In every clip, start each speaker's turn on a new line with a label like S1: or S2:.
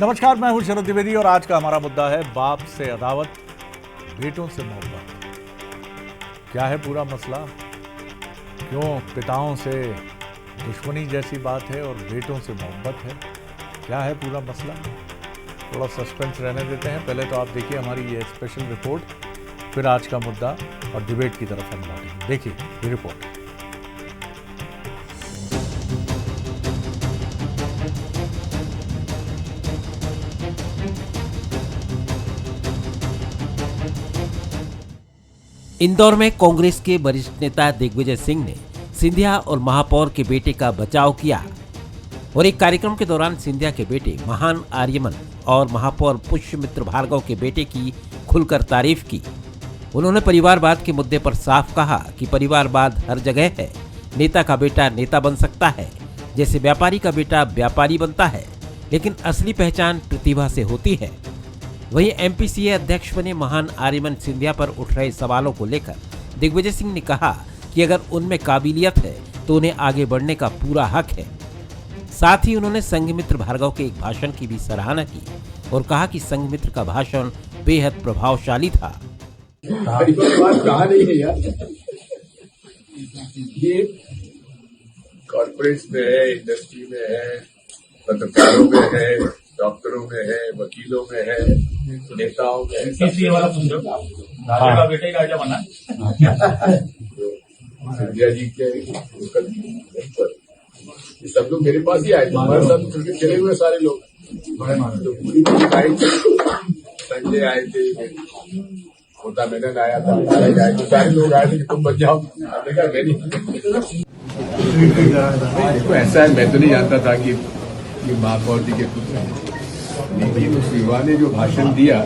S1: नमस्कार, मैं हूं शरद द्विवेदी और आज का हमारा मुद्दा है बाप से अदावत, बेटों से मोहब्बत। क्या है पूरा मसला? क्यों पिताओं से दुश्मनी जैसी बात है और बेटों से मोहब्बत है? क्या है पूरा मसला? थोड़ा सस्पेंस रहने देते हैं। पहले तो आप देखिए हमारी ये स्पेशल रिपोर्ट, फिर आज का मुद्दा और डिबेट की तरफ हम लौटेंगे। देखिए ये रिपोर्ट।
S2: इंदौर में कांग्रेस के वरिष्ठ नेता दिग्विजय सिंह ने सिंधिया और महापौर के बेटे का बचाव किया और एक कार्यक्रम के दौरान सिंधिया के बेटे महान आर्यमन और महापौर पुष्यमित्र भार्गव के बेटे की खुलकर तारीफ की। उन्होंने परिवारवाद के मुद्दे पर साफ कहा कि परिवारवाद हर जगह है। नेता का बेटा नेता बन सकता है, जैसे व्यापारी का बेटा व्यापारी बनता है, लेकिन असली पहचान प्रतिभा से होती है। वहीं एमपीसीए अध्यक्ष बने महान आर्यमन सिंधिया पर उठ रहे सवालों को लेकर दिग्विजय सिंह ने कहा कि अगर उनमें काबिलियत है तो उन्हें आगे बढ़ने का पूरा हक है। साथ ही उन्होंने संघमित्र भार्गव के एक भाषण की भी सराहना की और कहा कि संघमित्र का भाषण बेहद प्रभावशाली था।
S3: कहा नहीं है यार, ये कॉर्पोरेट्स में है, इंडस्ट्री में है, पत्रकारों में है, डॉक्टरों में है, वकीलों में है, नेताओं में है।
S4: का बेटा ही राजा बना।
S3: सिंधिया जी के ये सब लोग मेरे पास ही आए थे। हमारे साथ क्रिकेट खेले हुए सारे लोग, तो पूरी आए थे। संजय आए थे, होता मेनन आया था, आए तो सारे लोग आए थे कि तुम बच जाओ। हमने कहा मैं नहीं। देखो ऐसा है, मैं तो नहीं जानता था कि महापौर जी के पुत्र हैं, लेकिन उस युवा ने जो भाषण दिया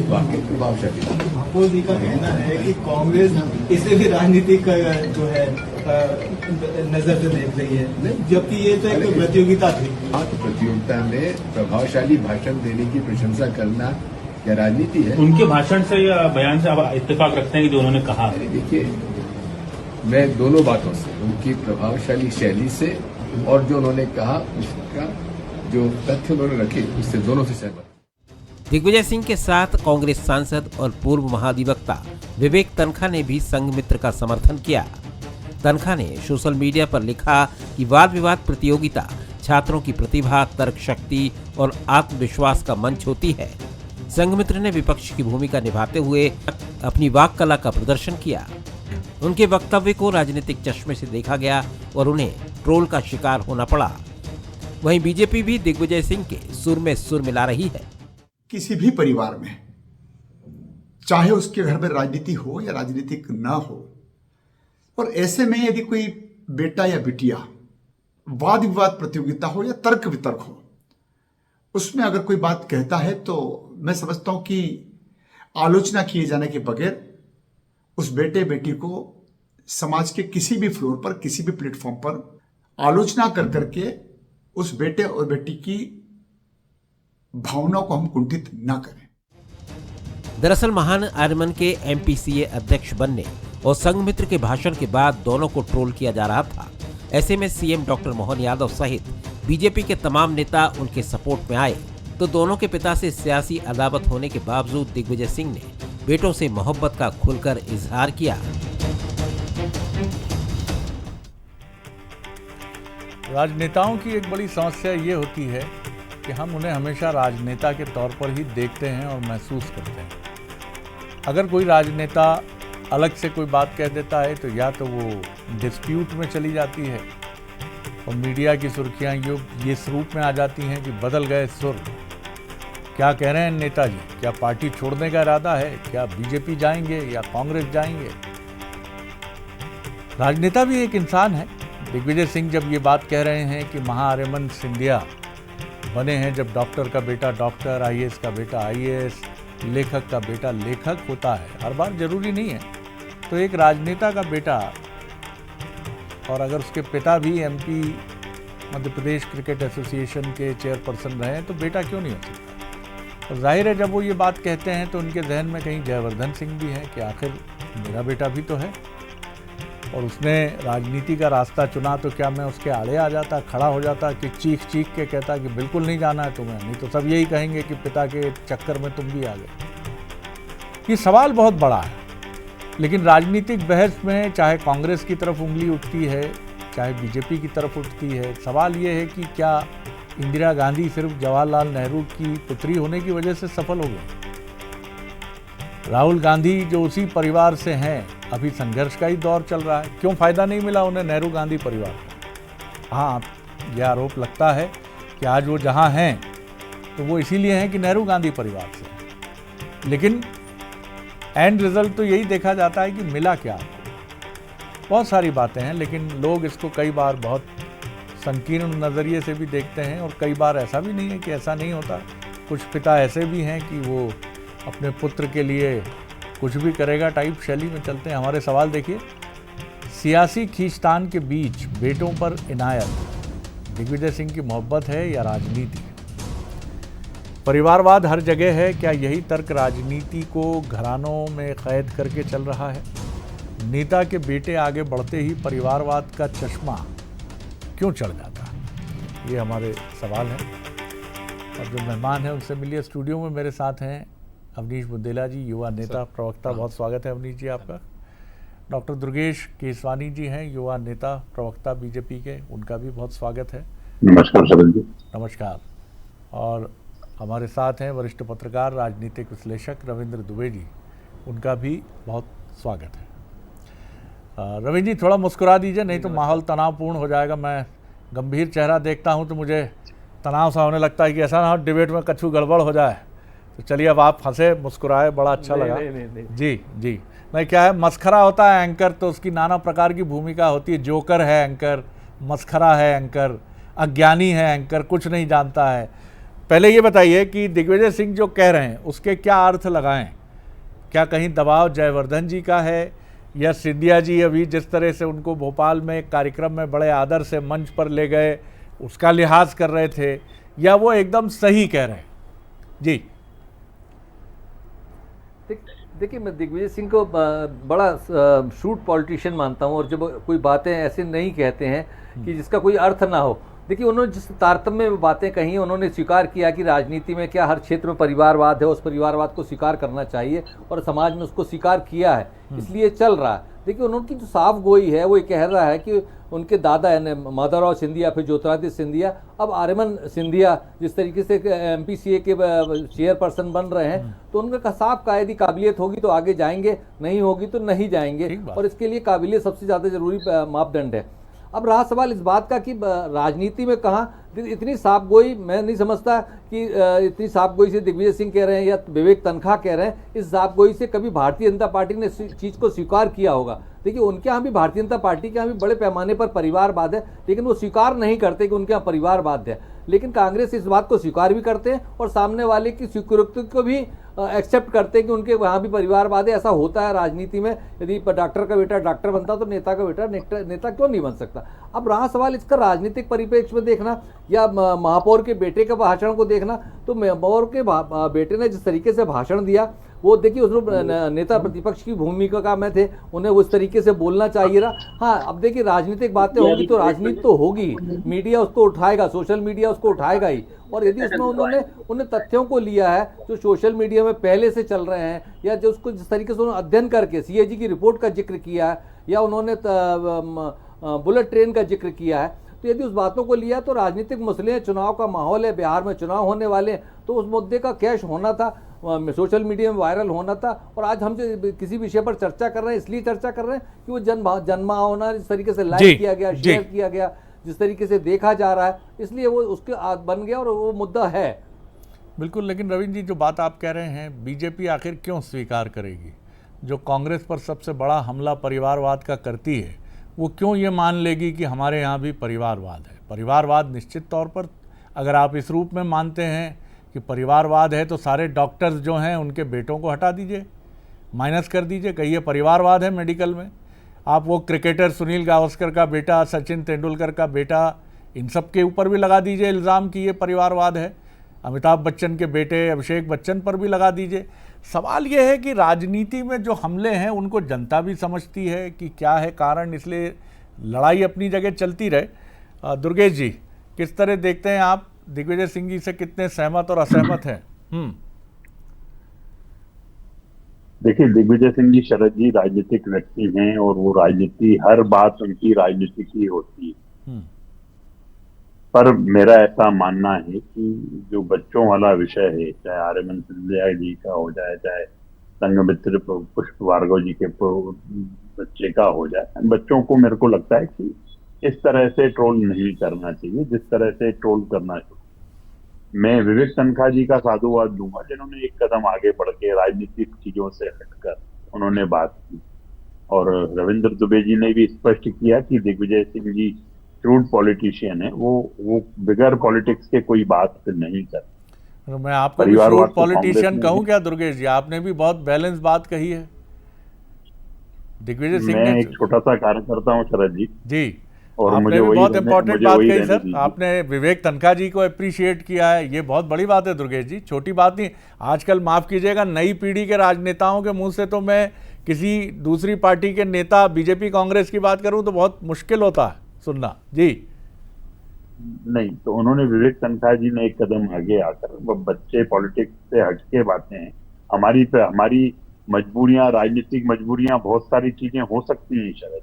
S3: वाकई प्रभावशाली।
S5: महापौर जी का कहना है कि कांग्रेस इसे भी राजनीतिक जो है नजर से देख रही है, जबकि ये तो एक प्रतियोगिता थी।
S3: हाँ, तो प्रतियोगिता में प्रभावशाली भाषण देने की प्रशंसा करना क्या राजनीति है?
S4: उनके भाषण से या बयान से आप इत्तेफाक रखते हैं कि जो उन्होंने कहा?
S3: देखिए, मैं दोनों बातों से, उनकी प्रभावशाली शैली से और जो उन्होंने कहा उसका जो तथ्य उन्होंने रखे, उससे दोनों से सहमत।
S2: दिग्विजय सिंह के साथ कांग्रेस सांसद और पूर्व महाधिवक्ता विवेक तनखा ने भी संघमित्र का समर्थन किया। तनखा ने सोशल मीडिया पर लिखा कि वाद विवाद प्रतियोगिता छात्रों की प्रतिभा, तर्क शक्ति और आत्मविश्वास का मंच होती है। संघमित्र ने विपक्ष की भूमिका निभाते हुए अपनी वाक कला का प्रदर्शन किया। उनके वक्तव्य को राजनीतिक चश्मे से देखा गया और उन्हें ट्रोल का शिकार होना पड़ा। वहीं बीजेपी भी दिग्विजय सिंह के सुर में सुर मिला रही है।
S6: किसी भी परिवार में, चाहे उसके घर में राजनीति हो या राजनीतिक ना हो, और ऐसे में यदि कोई बेटा या बिटिया वाद विवाद प्रतियोगिता हो या तर्क वितर्क हो, उसमें अगर कोई बात कहता है तो मैं समझता हूं कि आलोचना किए जाने के बगैर उस बेटे बेटी को समाज के किसी भी फ्लोर पर, किसी भी प्लेटफॉर्म पर आलोचना कर करके उस बेटे और बेटी की भावनाओं को हम कुंठित ना करें।
S2: दरअसल महान आर्यमन के एमपीसीए अध्यक्ष बनने और संघमित्र के भाषण के बाद दोनों को ट्रोल किया जा रहा था। ऐसे में सीएम डॉक्टर मोहन यादव सहित बीजेपी के तमाम नेता उनके सपोर्ट में आए, तो दोनों के पिता से सियासी अदावत होने के बावजूद दिग्विजय सिंह ने बेटों से मोहब्बत का खुलकर इजहार किया।
S1: राजनेताओं की एक बड़ी समस्या ये होती है कि हम उन्हें हमेशा राजनेता के तौर पर ही देखते हैं और महसूस करते हैं। अगर कोई राजनेता अलग से कोई बात कह देता है तो या तो वो डिस्प्यूट में चली जाती है और मीडिया की सुर्खियां इस रूप में आ जाती हैं कि बदल गए सुर। क्या कह रहे हैं नेताजी? क्या पार्टी छोड़ने का इरादा है? क्या बीजेपी जाएंगे या कांग्रेस जाएंगे? राजनेता भी एक इंसान है। दिग्विजय सिंह जब ये बात कह रहे हैं कि महाआर्यमन सिंधिया बने हैं, जब डॉक्टर का बेटा डॉक्टर, आईएएस का बेटा आईएएस, लेखक का बेटा लेखक होता है, हर बार जरूरी नहीं है, तो एक राजनेता का बेटा, और अगर उसके पिता भी MP Madhya Pradesh cricket association के चेयरपर्सन रहे हैं तो बेटा क्यों नहीं हो सकता? और जाहिर है जब वो ये बात कहते हैं तो उनके जहन में कहीं जयवर्धन सिंह भी है कि आखिर मेरा बेटा भी तो है। और उसने राजनीति का रास्ता चुना, तो क्या मैं उसके आड़े आ जाता, खड़ा हो जाता कि चीख चीख के कहता कि बिल्कुल नहीं जाना है तुम्हें, नहीं तो सब यही कहेंगे कि पिता के चक्कर में तुम भी आ गए। ये सवाल बहुत बड़ा है, लेकिन राजनीतिक बहस में चाहे कांग्रेस की तरफ उंगली उठती है, चाहे बीजेपी की तरफ उठती है, सवाल ये है कि क्या इंदिरा गांधी सिर्फ जवाहरलाल नेहरू की पुत्री होने की वजह से सफल हो गए? राहुल गांधी जो उसी परिवार से हैं, अभी संघर्ष का ही दौर चल रहा है, क्यों फ़ायदा नहीं मिला उन्हें नेहरू गांधी परिवार को? हाँ, यह आरोप लगता है कि आज वो जहाँ हैं तो वो इसीलिए हैं कि नेहरू गांधी परिवार से हैं। लेकिन एंड रिजल्ट तो यही देखा जाता है कि मिला क्या। बहुत सारी बातें हैं, लेकिन लोग इसको कई बार बहुत संकीर्ण नज़रिए से भी देखते हैं, और कई बार ऐसा भी नहीं है कि ऐसा नहीं होता। कुछ पिता ऐसे भी हैं कि वो अपने पुत्र के लिए कुछ भी करेगा टाइप शैली में चलते हैं। हमारे सवाल देखिए, सियासी खींचतान के बीच बेटों पर इनायत, दिग्विजय सिंह की मोहब्बत है या राजनीति? परिवारवाद हर जगह है, क्या यही तर्क राजनीति को घरानों में कैद करके चल रहा है? नेता के बेटे आगे बढ़ते ही परिवारवाद का चश्मा क्यों चढ़ जाता है? ये हमारे सवाल हैं। और जो मेहमान हैं उनसे मिलिए। स्टूडियो में मेरे साथ हैं अवनीश बुंदेला जी, युवा नेता प्रवक्ता, बहुत स्वागत है अवनीश जी आपका। डॉक्टर दुर्गेश केसवानी जी हैं, युवा नेता प्रवक्ता बीजेपी के, उनका भी बहुत स्वागत है।
S7: नमस्कार सरल जी।
S1: नमस्कार। और हमारे साथ हैं वरिष्ठ पत्रकार, राजनीतिक विश्लेषक रविंद्र दुबे जी, उनका भी बहुत स्वागत है। रविंद्र जी थोड़ा मुस्कुरा दीजिए, नहीं तो माहौल तनावपूर्ण हो जाएगा। मैं गंभीर चेहरा देखता हूं तो मुझे तनाव सा होने लगता है कि ऐसा ना हो डिबेट में कछु गड़बड़ हो जाए। तो चलिए, अब आप हंसे, मुस्कुराए, बड़ा अच्छा लगा।
S5: नहीं।
S1: जी जी। नहीं, क्या है, मस्खरा होता है एंकर तो उसकी नाना प्रकार की भूमिका होती है। जोकर है एंकर, मस्खरा है एंकर, अज्ञानी है एंकर, कुछ नहीं जानता है। पहले ये बताइए कि दिग्विजय सिंह जो कह रहे हैं उसके क्या अर्थ लगाएं? क्या कहीं दबाव जयवर्धन जी का है, या सिंधिया जी अभी जिस तरह से उनको भोपाल में एक कार्यक्रम में बड़े आदर से मंच पर ले गए उसका लिहाज कर रहे थे, या वो एकदम सही कह रहे हैं? जी
S8: देखिए, मैं दिग्विजय सिंह को बड़ा शूट पॉलिटिशियन मानता हूं, और जब कोई बातें ऐसे नहीं कहते हैं कि जिसका कोई अर्थ ना हो। देखिए, उन्होंने जिस तारतम्य में बातें कही, उन्होंने स्वीकार किया कि राजनीति में क्या हर क्षेत्र में परिवारवाद है, उस परिवारवाद को स्वीकार करना चाहिए, और समाज में उसको स्वीकार किया है, इसलिए चल रहा है। देखिए, उनकी जो साफ गोई है वो ये कह रहा है कि उनके दादा यानी माधवराव सिंधिया, फिर ज्योतिरादित्य सिंधिया, अब आर्यमन सिंधिया जिस तरीके से MPCA के चेयरपर्सन बन रहे हैं, तो उनका साफ कायदी काबिलियत होगी तो आगे जाएंगे, नहीं होगी तो नहीं जाएंगे, और इसके लिए काबिलियत सबसे ज़्यादा जरूरी मापदंड है। अब रहा सवाल इस बात का कि राजनीति में कहाँ इतनी साफ गोई, मैं नहीं समझता कि इतनी साफ गोई से दिग्विजय सिंह कह रहे हैं या विवेक तनखा कह रहे हैं, इस साफ गोई से कभी भारतीय जनता पार्टी ने इस चीज़ को स्वीकार किया होगा। देखिए, उनके यहाँ भी, भारतीय जनता पार्टी के यहाँ भी बड़े पैमाने पर परिवारवाद है, लेकिन वो स्वीकार नहीं करते कि उनके यहाँ परिवारवाद है। लेकिन कांग्रेस इस बात को स्वीकार भी करते हैं, और सामने वाले की स्वीकृति को भी एक्सेप्ट करते हैं कि उनके वहाँ भी परिवारवाद है। ऐसा होता है राजनीति में, यदि डॉक्टर का बेटा डॉक्टर बनता तो नेता का बेटा नेता क्यों नहीं बन सकता। अब रहा सवाल इसका राजनीतिक परिप्रेक्ष्य में देखना या महापौर के बेटे का भाषण को देखना, तो महापौर के बेटे ने जिस तरीके से भाषण दिया, वो देखिए उसमें नेता प्रतिपक्ष की भूमिका में थे, उन्हें उस तरीके से बोलना चाहिए रहा। हाँ, अब देखिए, राजनीतिक बातें होगी तो राजनीति तो होगी, मीडिया उसको उठाएगा, सोशल मीडिया उसको उठाएगा ही। और यदि उसमें उन्होंने तथ्यों को लिया है जो सोशल मीडिया में पहले से चल रहे हैं, या जो उसको जिस तरीके से उन्होंने अध्ययन करके CAG की रिपोर्ट का जिक्र किया है, या उन्होंने बुलेट ट्रेन का जिक्र किया है, तो यदि उस बातों को लिया तो राजनीतिक मसले हैं, चुनाव का माहौल है, बिहार में चुनाव होने वाले हैं, तो उस मुद्दे का कैश होना था, सोशल मीडिया में वायरल होना था। और आज हम जो किसी विषय पर चर्चा कर रहे हैं, इसलिए चर्चा कर रहे हैं कि वो जन्मा होना, जिस तरीके से लाइक किया गया, शेयर किया गया, जिस तरीके से देखा जा रहा है, इसलिए वो उसके बन गया और वो मुद्दा है।
S1: बिल्कुल। लेकिन रविंद्र जी, जो बात आप कह रहे हैं, बीजेपी आखिर क्यों स्वीकार करेगी? जो कांग्रेस पर सबसे बड़ा हमला परिवारवाद का करती है, वो क्यों ये मान लेगी कि हमारे यहाँ भी परिवारवाद है? परिवारवाद निश्चित तौर पर, अगर आप इस रूप में मानते हैं कि परिवारवाद है, तो सारे डॉक्टर्स जो हैं उनके बेटों को हटा दीजिए, माइनस कर दीजिए, कहिए परिवारवाद है मेडिकल में। आप वो क्रिकेटर सुनील गावस्कर का बेटा, सचिन तेंदुलकर का बेटा, इन सब के ऊपर भी लगा दीजिए इल्ज़ाम कि ये परिवारवाद है। अमिताभ बच्चन के बेटे अभिषेक बच्चन पर भी लगा दीजिए। सवाल यह है कि राजनीति में जो हमले हैं उनको जनता भी समझती है कि क्या है कारण, इसलिए लड़ाई अपनी जगह चलती रहे। दुर्गेश जी, किस तरह देखते हैं आप, दिग्विजय सिंह जी से कितने सहमत और असहमत हैं?
S7: देखिए, दिग्विजय सिंह जी, शरद जी राजनीतिक व्यक्ति हैं और वो राजनीति, हर बात उनकी राजनीति की होती है। पर मेरा ऐसा मानना है कि जो बच्चों वाला विषय है, चाहे आर्यमन सिंधिया जी का हो जाए, चाहे संघमित्र पुष्प भार्गव जी के बच्चे का हो जाए, बच्चों को मेरे को लगता है कि इस तरह से ट्रोल नहीं करना चाहिए जिस तरह से ट्रोल करना चाहिए। मैं विवेक तनखा जी का साधुवाद दूंगा, जिन्होंने एक कदम आगे बढ़ के राजनीतिक चीजों से हटकर उन्होंने बात की, और रविंद्र दुबे जी ने भी स्पष्ट किया कि दिग्विजय सिंह जी ट्रूड पॉलिटिशियन है, वो बिगर पॉलिटिक्स के कोई बात नहीं करते।
S1: मैं आपको ट्रूड पॉलिटिशियन कहूं क्या दुर्गेश जी? आपने भी बहुत बैलेंस बात कही है। दिग्विजय सिंह
S7: मैं एक छोटा सा कार्यकर्ता हूं शरद जी,
S1: और आपने भी बहुत इंपॉर्टेंट बात कही सर। आपने विवेक तनखा जी को अप्रिशिएट किया है, ये बहुत बड़ी बात है दुर्गेश जी, छोटी बात नहीं। आजकल माफ कीजिएगा, नई पीढ़ी के राजनेताओं के मुंह से तो मैं किसी दूसरी पार्टी के नेता, बीजेपी कांग्रेस की बात करूं तो बहुत मुश्किल होता है सुनना। जी
S7: नहीं, तो उन्होंने, विवेक तनखा जी ने एक कदम आगे आकर, वो बच्चे पॉलिटिक्स से हटके बातें हैं, हमारी मजबूरियां, राजनीतिक मजबूरियां, बहुत सारी चीजें हो सकती हैं शरद,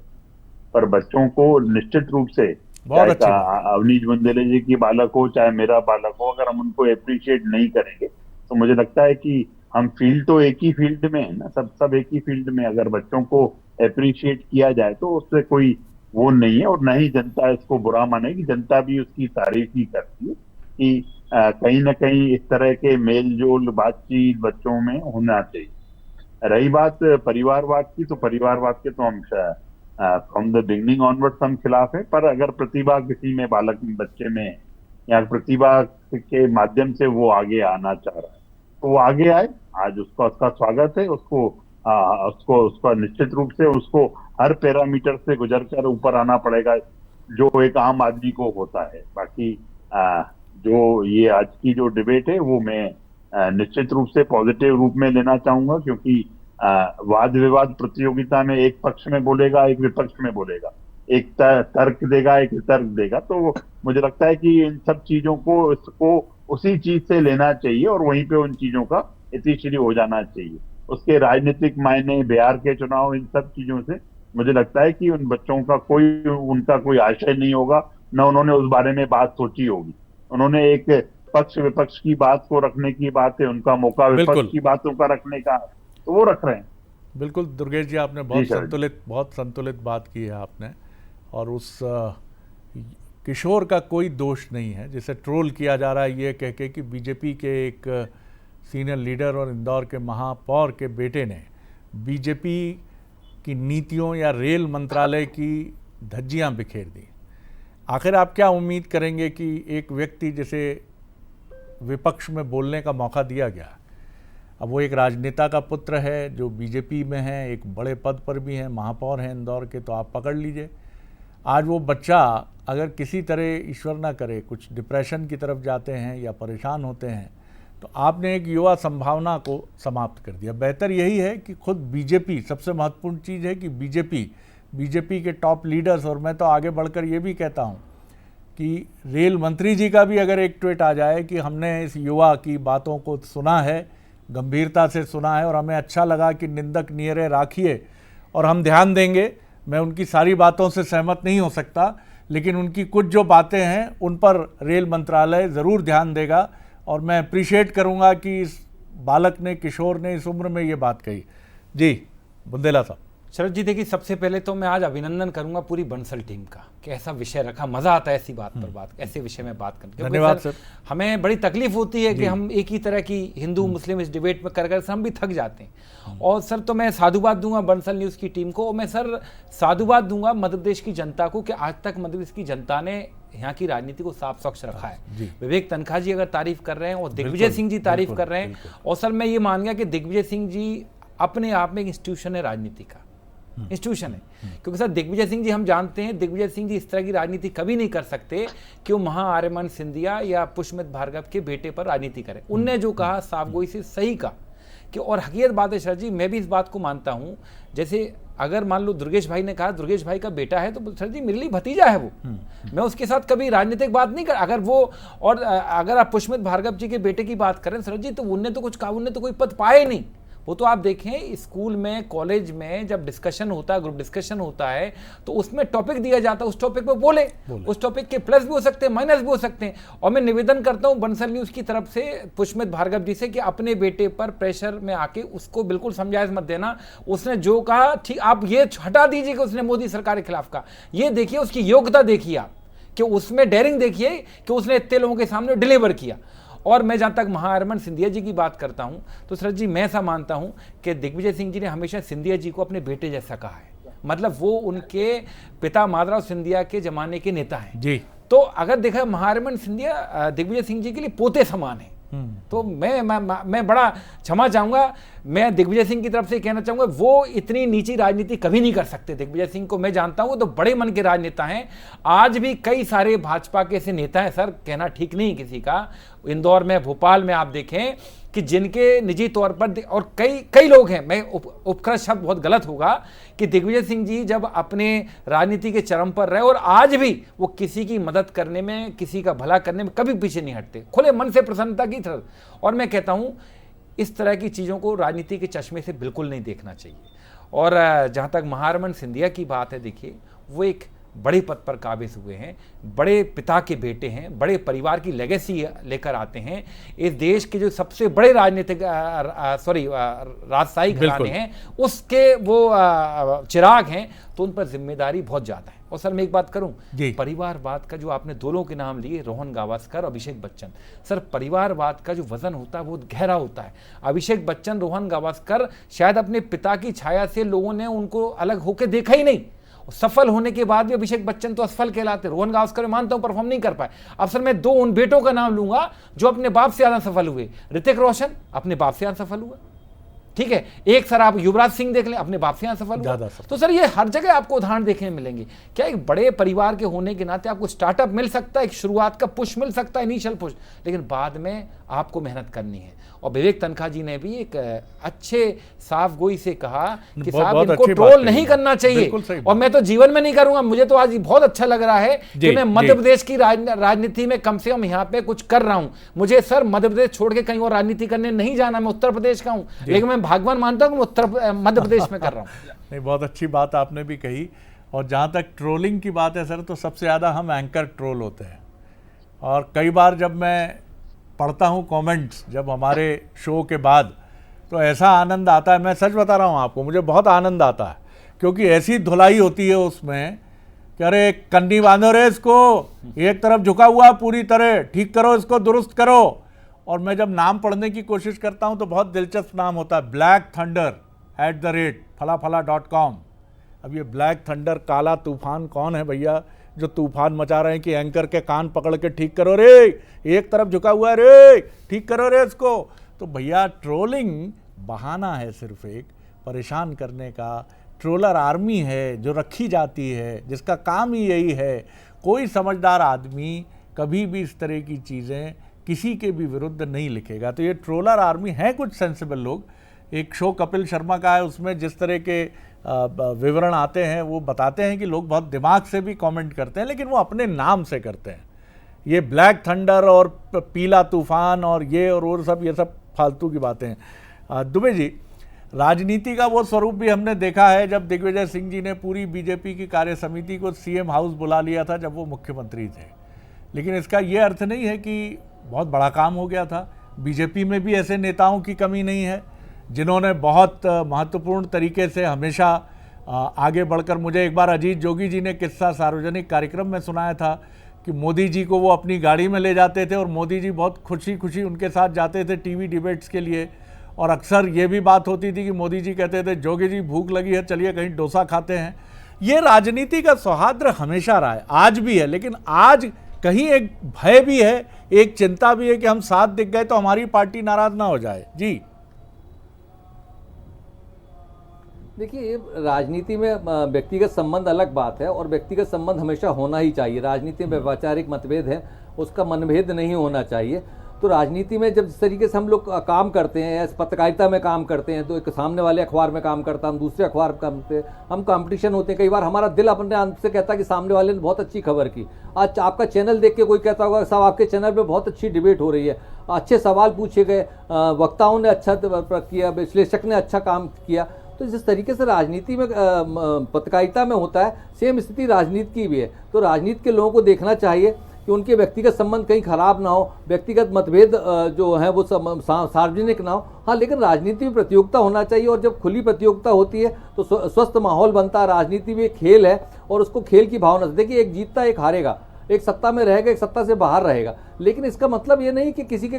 S7: पर बच्चों को निश्चित रूप से, चाहे अवनीश बुंदेले जी की बालक हो चाहे मेरा बालक हो, अगर हम उनको अप्रिशिएट नहीं करेंगे तो मुझे लगता है कि हम फील्ड तो एक ही फील्ड में है ना, सब एक ही फील्ड में, अगर बच्चों को अप्रिशिएट किया जाए तो उससे कोई वो नहीं है, और न ही जनता इसको बुरा मानेगी। जनता भी उसकी तारीफ ही करती है कि कहीं ना कहीं इस तरह के मेल जोल, बातचीत बच्चों में होना चाहिए। रही बात परिवारवाद की, तो परिवारवाद के तो हम फ्रॉम द बिगनिंग ऑनवर्ड्स हम खिलाफ है, पर अगर प्रतिभा किसी में, बालक में, बच्चे में, या प्रतिभा के माध्यम से वो आगे आना चाह रहा है तो वो आगे आए। आज उसका स्वागत है, उसको निश्चित रूप से उसको हर पैरामीटर से गुजरकर ऊपर आना पड़ेगा जो एक आम आदमी को होता है। बाकी जो ये आज की जो डिबेट है वो मैं निश्चित रूप से पॉजिटिव रूप में लेना चाहूंगा, क्योंकि वाद विवाद प्रतियोगिता में एक पक्ष में बोलेगा, एक विपक्ष में बोलेगा, एक तर्क देगा, एक वितर्क देगा, तो मुझे लगता है कि इन सब चीजों को, इसको उसी चीज से लेना चाहिए और वहीं पे उन चीजों का इतिश्री हो जाना चाहिए। उसके राजनीतिक मायने, बिहार के चुनाव, इन सब चीजों से मुझे लगता है कि उन बच्चों का उनका कोई आशय नहीं होगा, न उन्होंने उस बारे में बात सोची होगी। उन्होंने एक पक्ष विपक्ष की बात को रखने की बात है, उनका मौका विपक्ष की बातों का रखने का, तो वो रख रहे हैं।
S1: बिल्कुल दुर्गेश जी, आपने बहुत संतुलित बात की है आपने, और उस किशोर का कोई दोष नहीं है जिसे ट्रोल किया जा रहा है ये कह के कि बीजेपी के एक सीनियर लीडर और इंदौर के महापौर के बेटे ने बीजेपी की नीतियों या रेल मंत्रालय की धज्जियां बिखेर दी। आखिर आप क्या उम्मीद करेंगे कि एक व्यक्ति जिसे विपक्ष में बोलने का मौका दिया गया, अब वो एक राजनेता का पुत्र है जो बीजेपी में है, एक बड़े पद पर भी हैं, महापौर हैं इंदौर के, तो आप पकड़ लीजिए। आज वो बच्चा अगर किसी तरह, ईश्वर ना करे, कुछ डिप्रेशन की तरफ जाते हैं या परेशान होते हैं, तो आपने एक युवा संभावना को समाप्त कर दिया। बेहतर यही है कि खुद बीजेपी, सबसे महत्वपूर्ण चीज़ है कि बीजेपी के टॉप लीडर्स, और मैं तो आगे बढ़कर ये भी कहता हूँ कि रेल मंत्री जी का भी अगर एक ट्वीट आ जाए कि हमने इस युवा की बातों को सुना है, गंभीरता से सुना है, और हमें अच्छा लगा कि निंदक नियरे राखिए और हम ध्यान देंगे। मैं उनकी सारी बातों से सहमत नहीं हो सकता, लेकिन उनकी कुछ जो बातें हैं उन पर रेल मंत्रालय ज़रूर ध्यान देगा, और मैं अप्रिशिएट करूंगा कि इस बालक ने, किशोर ने इस उम्र में ये बात कही। जी बुंदेला साहब।
S9: शरद जी, देखिए, सबसे पहले तो मैं आज अभिनंदन करूंगा पूरी बंसल टीम का कि ऐसा विषय रखा, मजा आता है ऐसी बात पर ऐसे विषय में बात करके।
S1: धन्यवाद सर।
S9: हमें बड़ी तकलीफ होती है कि हम एक ही तरह की हिंदू मुस्लिम इस डिबेट में कर हम भी थक जाते हैं। और सर, तो मैं साधुवाद दूंगा बंसल न्यूज़ की टीम को, और मैं सर साधुवाद दूंगा मध्य प्रदेश की जनता को कि आज तक मध्य प्रदेश की जनता ने यहाँ की राजनीति को साफ स्वच्छ रखा है। विवेक तनखा जी अगर तारीफ कर रहे हैं और दिग्विजय सिंह जी तारीफ कर रहे हैं, और सर मैं ये मान गया कि दिग्विजय सिंह जी अपने आप में एक इंस्टीट्यूशन है, राजनीति का इंस्टीट्यूशन है। क्योंकि सर दिग्विजय सिंह जी, हम जानते हैं दिग्विजय सिंह जी इस तरह की राजनीति कभी नहीं कर सकते कि वो आर्यमन सिंधिया या पुष्पमित्र भार्गव के बेटे पर राजनीति करें। उनने जो कहा साफ गोई से सही कहा कि और हकीकत बात है सर जी, मैं भी इस बात को मानता हूँ, जैसे अगर मान लो दुर्गेश भाई ने कहा दुर्गेश भाई का बेटा है, तो सर जी मेरे लिए भतीजा है वो, मैं उसके साथ कभी राजनीतिक बात नहीं कर, अगर वो, और अगर आप पुष्मित भार्गव जी के बेटे की बात करें सर जी, तो उनने तो कुछ कहा, उनने तो कोई पद पाए नहीं। वो तो आप देखें स्कूल में, कॉलेज में जब डिस्कशन होता है, ग्रुप डिस्कशन होता है, तो उसमें टॉपिक दिया जाता है, उस टॉपिक पे बोले। उस टॉपिक के प्लस भी हो सकते हैं, माइनस भी हो सकते हैं। और मैं निवेदन करता हूं बंसल न्यूज की तरफ से पुष्मित भार्गव जी से कि अपने बेटे पर प्रेशर में आके उसको बिल्कुल समझाइश मत देना। उसने जो कहा ठीक, आप ये हटा दीजिए कि उसने मोदी सरकार के खिलाफ कहा, ये देखिए उसकी योग्यता देखिए आप, कि उसमें डेयरिंग देखिए कि उसने इतने लोगों के सामने डिलीवर किया। और मैं जहाँ तक महाहरमन सिंधिया जी की बात करता हूँ, तो सर जी मैं ऐसा मानता हूँ कि दिग्विजय सिंह जी ने हमेशा सिंधिया जी को अपने बेटे जैसा कहा है, मतलब वो उनके पिता माधवराव सिंधिया के जमाने के नेता हैं
S1: जी।
S9: तो अगर देखा महाहरमन सिंधिया दिग्विजय सिंह जी के लिए पोते समान है। तो मैं बड़ा क्षमा चाहूंगा, मैं दिग्विजय सिंह की तरफ से कहना चाहूंगा, वो इतनी नीची राजनीति कभी नहीं कर सकते। दिग्विजय सिंह को मैं जानता हूं, वो तो बड़े मन के राजनेता हैं। आज भी कई सारे भाजपा के ऐसे नेता हैं, सर कहना ठीक नहीं किसी का, इंदौर में, भोपाल में आप देखें कि जिनके निजी तौर पर, और कई लोग हैं, मैं उपकृत शब्द बहुत गलत होगा, कि दिग्विजय सिंह जी जब अपने राजनीति के चरम पर रहे और आज भी वो किसी की मदद करने में, किसी का भला करने में कभी पीछे नहीं हटते, खुले मन से प्रसन्नता की तरह। और मैं कहता हूं इस तरह की चीज़ों को राजनीति के चश्मे से बिल्कुल नहीं देखना चाहिए। और जहाँ तक महाहरमन सिंधिया की बात है, देखिए वो एक बड़े पद पर काबिज हुए हैं, बड़े पिता के बेटे हैं, बड़े परिवार की लेगेसी लेकर आते हैं। इस देश के जो सबसे बड़े राजनीतिक राजशाही घराने हैं उसके वो चिराग हैं, तो उन पर जिम्मेदारी बहुत ज़्यादा है। और सर मैं एक बात करूं, परिवारवाद का जो आपने दो लोगों के नाम लिए, रोहन गावस्कर, अभिषेक बच्चन, सर परिवारवाद का जो वजन होता है बहुत गहरा होता है। अभिषेक बच्चन, रोहन गावस्कर शायद अपने पिता की छाया से लोगों ने उनको अलग होकर देखा ही नहीं, सफल होने के बाद भी अभिषेक बच्चन तो असफल कहलाते। रोहन गावस्कर मानता हूं परफॉर्म नहीं कर पाए। अब सर मैं दो उन बेटों का नाम लूंगा जो अपने बाप से ज्यादा सफल हुए। ऋतिक रोशन अपने बाप से ज्यादा सफल हुआ, ठीक है। एक सर आप युवराज सिंह देख लें, अपने बाप से सफल हुआ। तो सर ये हर जगह आपको उदाहरण देखने मिलेंगे। क्या एक बड़े परिवार के होने के नाते आपको स्टार्टअप मिल सकता है, एक शुरुआत का पुश मिल सकता है, इनिशियल पुश, लेकिन बाद में आपको मेहनत करनी है। और विवेक तनखा जी ने भी एक अच्छे साफ गोई से कहा कि साहब इनको ट्रोल नहीं करना चाहिए, और मैं तो जीवन में नहीं करूंगा। मुझे तो आज बहुत अच्छा लग रहा है कि मैं मध्य प्रदेश की राजनीति में कम से कम यहाँ पे कुछ कर रहा हूं। मुझे सर मध्य प्रदेश छोड़ के कहीं और राजनीति करने नहीं जाना, मैं उत्तर प्रदेश का हूं, लेकिन मैं भगवान मानता हूं कि मध्य प्रदेश में कर रहा हूं।
S1: नहीं, बहुत अच्छी बात आपने भी कही। और जहाँ तक ट्रोलिंग की बात है सर, तो सबसे ज़्यादा हम एंकर ट्रोल होते हैं। और कई बार जब मैं पढ़ता हूँ कमेंट्स जब हमारे शो के बाद, तो ऐसा आनंद आता है, मैं सच बता रहा हूँ आपको, मुझे बहुत आनंद आता है, क्योंकि ऐसी धुलाई होती है उसमें कि अरे कन्नी बांधो रे इसको, एक तरफ झुका हुआ पूरी तरह, ठीक करो इसको, दुरुस्त करो। और मैं जब नाम पढ़ने की कोशिश करता हूँ तो बहुत दिलचस्प नाम होता है, ब्लैक थंडर @फलाफला.com। अब ये ब्लैक थंडर, काला तूफान कौन है भैया जो तूफान मचा रहे हैं कि एंकर के कान पकड़ के ठीक करो रे, एक तरफ झुका हुआ है रे, ठीक करो रे इसको। तो भैया ट्रोलिंग बहाना है सिर्फ एक परेशान करने का। ट्रोलर आर्मी है जो रखी जाती है, जिसका काम ही यही है। कोई समझदार आदमी कभी भी इस तरह की चीज़ें किसी के भी विरुद्ध नहीं लिखेगा। तो ये ट्रोलर आर्मी है कुछ सेंसिबल लोग। एक शो कपिल शर्मा का है, उसमें जिस तरह के विवरण आते हैं वो बताते हैं कि लोग बहुत दिमाग से भी कमेंट करते हैं, लेकिन वो अपने नाम से करते हैं। ये ब्लैक थंडर और पीला तूफान और ये और वो सब, ये सब फालतू की बातें हैं। दुबे जी, राजनीति का वो स्वरूप भी हमने देखा है जब दिग्विजय सिंह जी ने पूरी बीजेपी की कार्य समिति को सीएम हाउस बुला लिया था जब वो मुख्यमंत्री थे। लेकिन इसका ये अर्थ नहीं है कि बहुत बड़ा काम हो गया था। बीजेपी में भी ऐसे नेताओं की कमी नहीं है जिन्होंने बहुत महत्वपूर्ण तरीके से हमेशा आगे बढ़कर, मुझे एक बार अजीत जोगी जी ने किस्सा सार्वजनिक कार्यक्रम में सुनाया था कि मोदी जी को वो अपनी गाड़ी में ले जाते थे और मोदी जी बहुत खुशी खुशी उनके साथ जाते थे टीवी डिबेट्स के लिए। और अक्सर ये भी बात होती थी कि मोदी जी कहते थे जोगी जी भूख लगी है, चलिए कहीं डोसा खाते हैं। ये राजनीति का सौहार्द हमेशा रहा है, आज भी है, लेकिन आज कहीं एक भय भी है, एक चिंता भी है कि हम साथ दिख गए तो हमारी पार्टी नाराज ना हो जाए। जी
S8: देखिए, राजनीति में व्यक्तिगत संबंध अलग बात है और व्यक्तिगत संबंध हमेशा होना ही चाहिए। राजनीति में वैचारिक मतभेद है, उसका मनभेद नहीं होना चाहिए। तो राजनीति में जब जिस तरीके से हम लोग काम करते हैं या पत्रकारिता में काम करते हैं, तो एक सामने वाले अखबार में काम करता है, हम दूसरे अखबार में काम करते हैं, हम कंपटीशन होते हैं। कई बार हमारा दिल अपने अंदर से कहता है कि सामने वाले ने बहुत अच्छी खबर की। आज आपका चैनल देख के कोई कहता होगा साहब आपके चैनल पे बहुत अच्छी डिबेट हो रही है, अच्छे सवाल पूछे गए, वक्ताओं ने अच्छा किया, विश्लेषक ने अच्छा काम किया। तो जिस तरीके से राजनीति में पत्रकारिता में होता है, सेम स्थिति राजनीति की भी है। तो राजनीति के लोगों को देखना चाहिए कि उनके व्यक्तिगत संबंध कहीं खराब ना हो, व्यक्तिगत मतभेद जो है वो सार्वजनिक ना हो। हाँ, लेकिन राजनीति में प्रतियोगिता होना चाहिए, और जब खुली प्रतियोगिता होती है तो स्वस्थ माहौल बनता है। राजनीति भी एक खेल है और उसको खेल की भावना से देखिए, एक जीतता एक हारेगा, एक सत्ता में रहेगा एक सत्ता से बाहर रहेगा, लेकिन इसका मतलब ये नहीं कि किसी के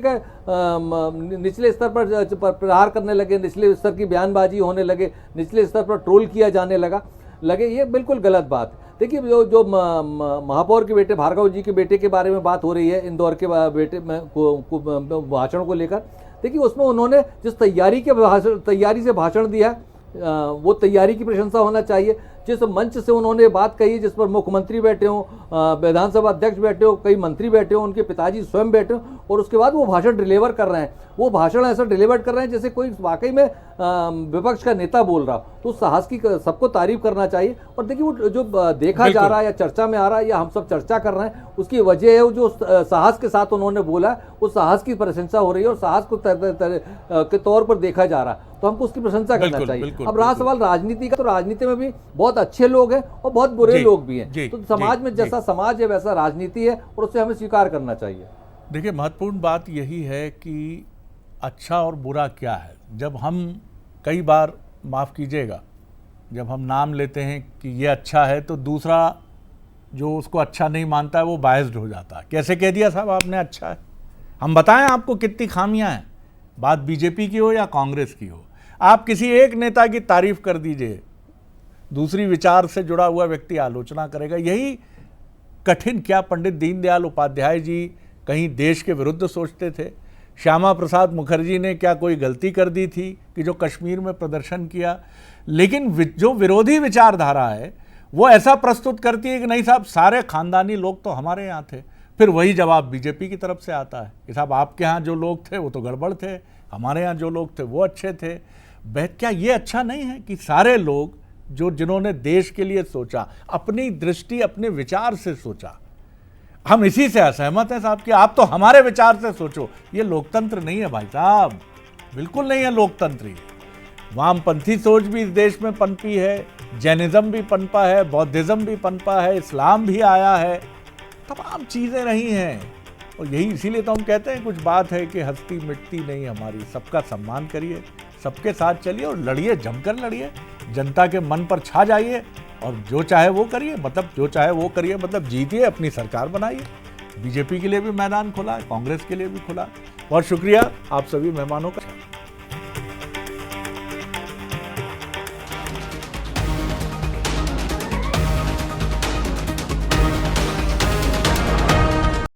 S8: निचले स्तर पर प्रहार करने लगे, निचले स्तर की बयानबाजी होने लगे, निचले स्तर पर ट्रोल किया जाने लगे। ये बिल्कुल गलत बात। देखिए, जो महापौर के बेटे भार्गव जी के बेटे के बारे में बात हो रही है, इंदौर के बेटे में भाषण को लेकर, देखिए उसमें उन्होंने जिस तैयारी से भाषण दिया, वो तैयारी की प्रशंसा होना चाहिए। जिस मंच से उन्होंने बात कही, जिस पर मुख्यमंत्री बैठे हों, विधानसभा अध्यक्ष बैठे हो, कई मंत्री बैठे हों, उनके पिताजी स्वयं बैठे हों, और उसके बाद वो भाषण डिलीवर कर रहे हैं, वो भाषण ऐसा डिलीवर कर रहे हैं जैसे कोई वाकई में विपक्ष का नेता बोल रहा हो। तो साहस की सबको तारीफ करना चाहिए। और देखिए, वो जो देखा जा रहा है या चर्चा में आ रहा है या हम सब चर्चा कर रहे हैं, उसकी वजह है वो जो साहस के साथ उन्होंने बोला, उस साहस की प्रशंसा हो रही है और साहस को के तौर पर देखा जा रहा है, तो हमको उसकी प्रशंसा करना चाहिए। अब रहा सवाल राजनीति का, तो राजनीति में भी बहुत अच्छे लोग हैं और बहुत बुरे लोग भी हैं। तो समाज में जैसा समाज है वैसा राजनीति है, और उसे हमें स्वीकार करना चाहिए।
S1: देखिए, महत्वपूर्ण बात यही है कि अच्छा और बुरा क्या है। जब हम कई बार, माफ़ कीजिएगा, जब हम नाम लेते हैं कि ये अच्छा है, तो दूसरा जो उसको अच्छा नहीं मानता है वो बायस्ड हो जाता है। कैसे कह दिया साहब आपने अच्छा है? हम बताएं आपको कितनी खामियां हैं, बात बीजेपी की हो या कांग्रेस की हो। आप किसी एक नेता की तारीफ कर दीजिए, दूसरी विचार से जुड़ा हुआ व्यक्ति आलोचना करेगा। यही कठिन, क्या पंडित दीनदयाल उपाध्याय जी कहीं देश के विरुद्ध सोचते थे? श्यामा प्रसाद मुखर्जी ने क्या कोई गलती कर दी थी कि जो कश्मीर में प्रदर्शन किया? लेकिन जो विरोधी विचारधारा है वो ऐसा प्रस्तुत करती है कि नहीं साहब, सारे खानदानी लोग तो हमारे यहाँ थे। फिर वही जवाब बीजेपी की तरफ से आता है कि साहब आपके यहाँ जो लोग थे वो तो गड़बड़ थे, हमारे यहाँ जो लोग थे वो अच्छे थे। क्या ये अच्छा नहीं है कि सारे लोग जिन्होंने देश के लिए सोचा, अपनी दृष्टि अपने विचार से सोचा, हम इसी से असहमत हैं साहब कि आप तो हमारे विचार से सोचो। ये लोकतंत्र नहीं है भाई साहब, बिल्कुल नहीं है लोकतंत्री। वामपंथी सोच भी इस देश में पनपी है, जैनिज्म भी पनपा है, बौद्धिज्म भी पनपा है, इस्लाम भी आया है, तमाम चीज़ें रही हैं। और यही इसीलिए तो हम कहते हैं, कुछ बात है कि हस्ती मिटती नहीं हमारी। सबका सम्मान करिए, सबके साथ चलिए और लड़िए, जमकर लड़िए, जनता के मन पर छा जाइए और जो चाहे वो करिए, मतलब जीतिए, अपनी सरकार बनाइए। बीजेपी के लिए भी मैदान खुला है, कांग्रेस के लिए भी खुला है। बहुत शुक्रिया आप सभी मेहमानों का।